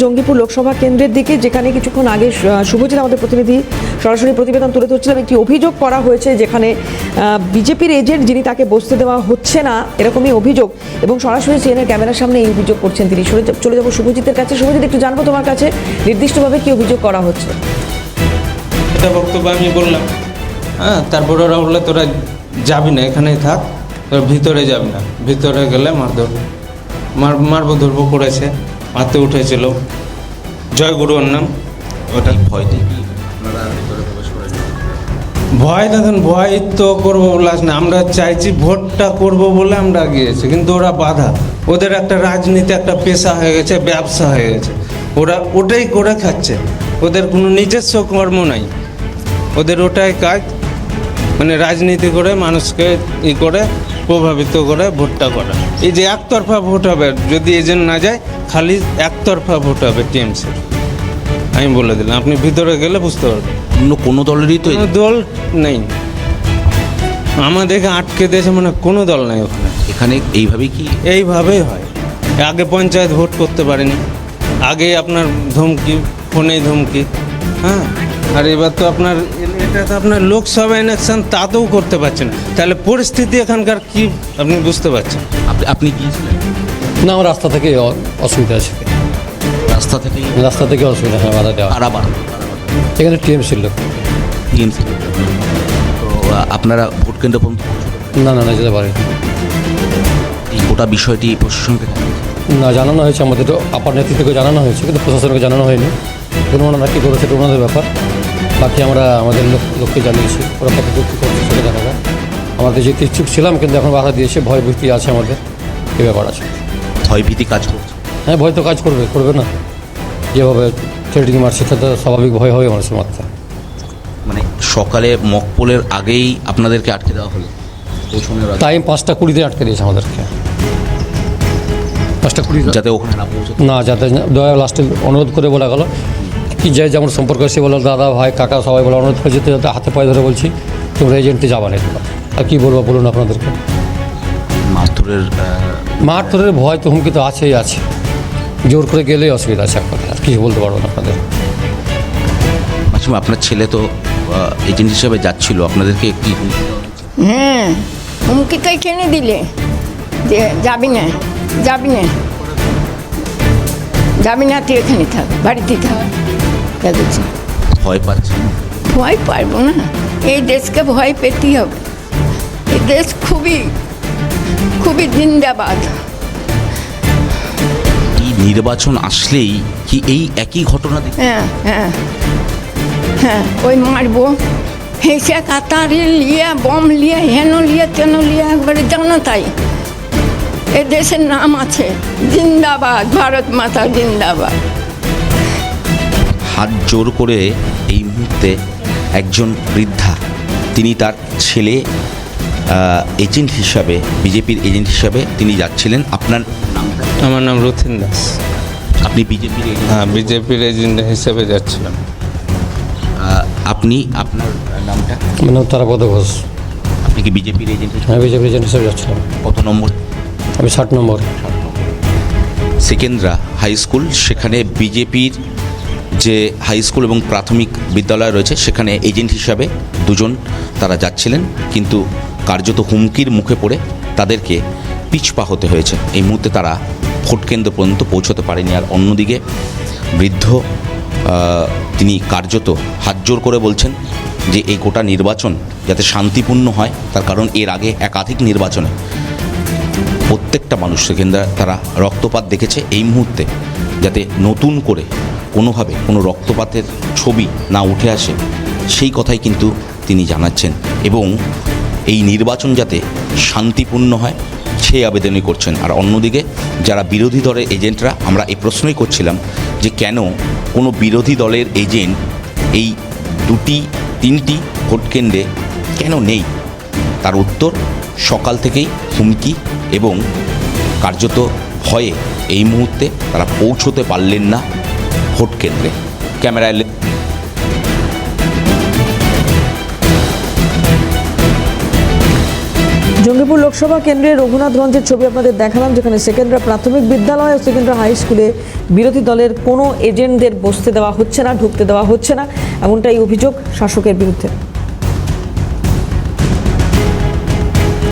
জঙ্গিপুর লোকসভা কেন্দ্রের দিকে, যেখানে কিছুক্ষণ আগে শুভজিৎ আমাদের প্রতিনিধি সরাসরি প্রতিবেদন তুলে ধরছিলাম। একটি অভিযোগ করা হয়েছে যেখানে বিজেপির এজেন্ট যিনি, তাকে বসতে দেওয়া হচ্ছে না, এরকমই অভিযোগ, এবং সরাসরি সিএনএর ক্যামেরার সামনে এই অভিযোগ করছেন তিনি। চলে যাবো শুভজিতের কাছে। শুভজিৎ, একটু জানবো তোমার কাছে নির্দিষ্টভাবে কি অভিযোগ করা হচ্ছে। এটা বক্তব্য আমি বললাম, হ্যাঁ, তারপর ওরা বললো তোরা যাবি না, এখানেই থাক, তোরা ভিতরে যাবি না, ভিতরে গেলে মারবো ধরবো করেছে, মারতে উঠেছিল। জয়গুরু ওর নাম। ওটা ভয় দেখেন, ভয় তো করবো বলে না, আমরা চাইছি ভোটটা করব বলে আমরা গিয়েছি, কিন্তু ওরা বাধা। ওদের একটা রাজনীতি, একটা পেশা হয়ে গেছে, ব্যবসা হয়ে গেছে, ওরা ওটাই করে খাচ্ছে। ওদের কোনো নিজস্ব কর্ম নাই, ওদের ওটাই কাজ, মানে রাজনীতি করে মানুষকে করে প্রভাবিত করে ভোটটা করা। এই যে একতরফা ভোট হবে, যদি এজেন্ট না যায়, খালি একতরফা ভোট হবে টিএমসি। আমি বলে দিলাম, আপনি ভিতরে গেলে বুঝতে পারবেন। অন্য কোনো দলেরই তো কোনো দল নেই, আমাদেরকে আটকে দিয়েছে, মানে কোনো দল নেই ওখানে। এখানে এইভাবেই কি এইভাবেই হয়। আগে পঞ্চায়েত ভোট করতে পারেনি, আগে আপনার ধমকি, ফোনে ধমকি, হ্যাঁ, আর এবার তো আপনার এটা তো আপনার লোকসভা ইলেকশন, তাতেও করতে পারছেন। তাহলে পরিস্থিতি এখানকার কি আপনি বুঝতে পারছেন। আপনি গিয়েছিলেন? না, আমার রাস্তা থেকে অসুবিধা আছে। রাস্তা থেকে অসুবিধা, হ্যাঁ, বাধা দেওয়া। এখানে টিএমসির লোক। টিএমসি। তো আপনারা ভোট কেন্দ্র পর্যন্ত না যেতে পারি। এই গোটা বিষয়টি প্রশাসনকে না, জানানো হয়েছে, আমাদের তো আপার নেতৃত্বকে জানানো হয়েছে, কিন্তু প্রশাসনকে জানানো হয়নি। কোনো ওনারা কী করেছে এটা ওনাদের ব্যাপার। বাকি আমরা আমাদের লোককে জানিয়েছি, ওরা কতটুকু কী করছে সেটা জানা যায়। আমাদের যেতে ইচ্ছুক ছিলাম, কিন্তু এখন বাধা দিয়েছে, ভয় ভীতি আছে আমাদের, এই ব্যাপার আছে। ভয়ভীতি কাজ করছে? হ্যাঁ, ভয় তো কাজ করবে না। যেভাবে থ্রেটিং মারছে, সেটা স্বাভাবিক ভয় হবে মানুষের মাথায়। মানে সকালে মকপোলের আগেই আপনাদেরকে আটকে দেওয়া হলো? টাইম 5:20-তে আটকে দিয়েছে আমাদেরকে। 5:20 যাতে ওখানে না পৌঁছে না, যাতে দয়া লাস্টে অনুরোধ করে বলা গেল কি, যে যেমন সম্পর্ক সে বলল, দাদা ভাই কাকা সবাই বলে অনুরোধ করে যেতে, যাতে হাতে পায়ে ধরে বলছি তোমরা এজেন্টে যাবা না। আর কী বলবো বলুন আপনাদেরকে। মারধরের ভয় তো হুমকি তো আছেই আছে, জোর করে গেলেই অসুবিধা আছে। এখন আর কিছু বলতে পারবো না আপনাদের। আপনার ছেলে তো এজেন্ট হিসেবে যাচ্ছিল, আপনাদেরকে কি? হ্যাঁ, হুমকিটাই টেনে দিলে যে যাবি না তুই এখানে থাক, বাড়িতে থাক। ভয় পাচ্ছে? ভয় পারবো না, এই দেশকে ভয় পেতেই হবে। এই দেশ খুবই জিন্দাবাদ। এই নির্বাচন আসলেই কি এই একই ঘটনা? হ্যাঁ, ওই মারবো, হেসে কাতারি লিয়ে, বম লিয়ে, হেন লিয়ে, তেন লিয়ে, একবারে জানো তাই। এ দেশের নাম আছে, জিন্দাবাদ, ভারত মাতা জিন্দাবাদ। হাত জোর করে এই মুহূর্তে একজন বৃদ্ধা, তিনি তার ছেলে এজেন্ট হিসাবে, বিজেপির এজেন্ট হিসাবে তিনি যাচ্ছিলেন। আপনার নামটা? আমার নাম রথিন দাস। আপনি বিজেপির এজেন্ট? হ্যাঁ, বিজেপির এজেন্ট হিসেবে যাচ্ছিলাম। আপনি, আপনার নামটা? আমার নাম তারাপদ ঘোষ। আপনি কি বিজেপির এজেন্ট? হ্যাঁ, বিজেপির এজেন্ট হিসেবে যাচ্ছিলাম। কত নম্বর? আমি 60 নম্বর। সেকেন্দ্রা হাই স্কুল, সেখানে বিজেপির যে হাই স্কুল এবং প্রাথমিক বিদ্যালয় রয়েছে, সেখানে এজেন্ট হিসাবে দুজন তারা যাচ্ছিলেন, কিন্তু কার্যত হুমকির মুখে পড়ে তাদেরকে পিছপা হতে হয়েছে। এই মুহূর্তে তারা ভোট কেন্দ্র পর্যন্ত পৌঁছতে পারেনি। আর অন্যদিকে বৃদ্ধ, তিনি কার্যত হাত জোর করে বলছেন যে এই গোটা নির্বাচন যাতে শান্তিপূর্ণ হয়, তার কারণ এর আগে একাধিক নির্বাচনে প্রত্যেকটা মানুষ সেখানটা তারা রক্তপাত দেখেছে। এই মুহূর্তে যাতে নতুন করে কোনোভাবে কোনো রক্তপাতের ছবি না উঠে আসে, সেই কথাই কিন্তু তিনি জানাচ্ছেন, এবং এই নির্বাচন যাতে শান্তিপূর্ণ হয় সেই আবেদনই করছেন। আর অন্যদিকে যারা বিরোধী দলের এজেন্টরা, আমরা এই প্রশ্নই করছিলাম যে কেন কোনো বিরোধী দলের এজেন্ট এই 2-3টি ভোট কেন্দ্রে কেন নেই, তার উত্তর সকাল থেকেই হুমকি এবং কার্যত ভয়ে এই মুহূর্তে তারা পৌঁছতে পারলেন না ভোট কেন্দ্রে। ক্যামেরায় জঙ্গিপুর মেদিনীপুর লোকসভা কেন্দ্রের রঘুনাথগঞ্জের ছবি আপনাদের দেখালাম, যেখানে সেকেন্ডরা প্রাথমিক বিদ্যালয় ও সেকেন্ডরা হাই স্কুলে বিরোধী দলের কোনো এজেন্টদের বসতে দেওয়া হচ্ছে না, ঢুকতে দেওয়া হচ্ছে না, এমনটাই অভিযোগ শাসকের বিরুদ্ধে।